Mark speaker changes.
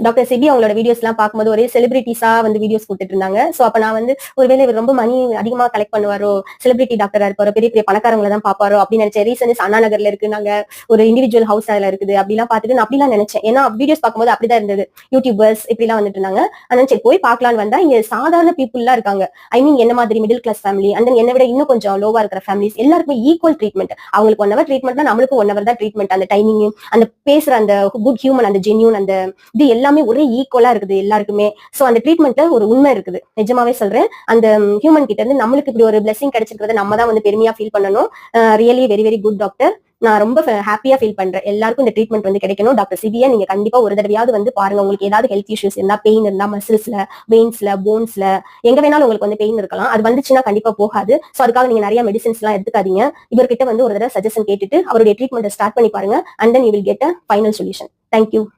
Speaker 1: Doctor CP அவங்களோட videos எல்லாம் பார்க்கும்போது ஒரே செலிபிரிட்டிஸா வந்து வீடியோஸ் கொடுத்துட்டு இருந்தாங்க. சோ அப்ப நான் வந்து ஒருவேளை இவர் ரொம்ப மணி அதிகமா கலெக்ட் பண்ணுவாரோ, செலிபிரிட்டி டாக்டரா இருப்பாரோ, பெரிய பெரிய பணக்காரங்களை தான் பாப்பாரோ அப்படின்னு நினைச்சேன். ரீசன்ஸ் அண்ணா நகர்ல இருக்கு, நாங்க ஒரு இண்டிவிஜுவல் ஹவுஸ் அதுல இருக்குது அப்படிலாம் பார்த்துட்டு நான் அப்படிலாம் நினைச்சேன். ஏன்னா வீடியோஸ் பார்க்கும்போது அப்படிதான் இருந்தது. யூடியூபர்ஸ் இப்படி எல்லாம் வந்துட்டு இருந்தாங்க. அதனால சரி போய் பார்க்கலான்னு வந்தா இங்க சாதாரண பீப்புள் எல்லாம் இருக்காங்க. ஐ மீன் என்ன மாதிரி மிடில் கிளாஸ் ஃபேமிலி அண்ட் என்னை விட இன்னும் கொஞ்சம் லோவா இருக்கிற ஃபேமிலிஸ் எல்லாருக்குமே ஈக்குவல் ட்ரீட்மெண்ட். அவங்களுக்கு 1 hour ட்ரீட்மெண்ட்னா நம்மளுக்கு 1 hour தான் ட்ரீட்மெண்ட். அந்த டைமிங், அந்த பேசுற அந்த குட் ஹியூமன், அந்த ஜென்யூன், அந்த இது எல்லாமே ஒரே ஈக்குவலா இருக்குது எல்லாருக்குமே. சோ அந்த ட்ரீட்மெண்ட்ல ஒரு உண்மை இருக்குது. நிஜமாவே சொல்றேன். அந்த ஹியூமன் கிட்ட இருந்து நம்மளுக்கு இப்படி ஒரு பிளெஸிங் கிடைச்சிருக்கிறத நம்ம தான் வந்து பெருமையா ஃபீல் பண்ணணும். Really very very good doctor. நான் ரொம்ப ஹாப்பியா ஃபீல் பண்றேன். எல்லாருக்கும் இந்த ட்ரீட்மெண்ட் வந்து கிடைக்கணும். டாக்டர் சிபியை நீங்க கண்டிப்பா ஒரு தடவையாவது வந்து பாருங்க. உங்களுக்கு ஏதாவது ஹெல்த் இஷ்யூஸ் இருந்தா, பெயின் இருந்தா, மசில்ஸ்ல, வெயின்ஸ்ல, போன்ஸ்ல எங்க வேணாலும் உங்களுக்கு வந்து பெயின் இருக்கலாம். அது வந்துச்சுன்னா கண்டிப்பா போகாது. சோ அதுக்காக நீங்க நிறைய மெடிசன்ஸ் எல்லாம் எடுத்துக்காதீங்க. இவர்கிட்ட வந்து ஒரு தடவை சஜஷன் கேட்டுட்டு அவருடைய ட்ரீட்மெண்ட் ஸ்டார்ட் பண்ணி பாருங்க. And then you will get a final solution. Thank you.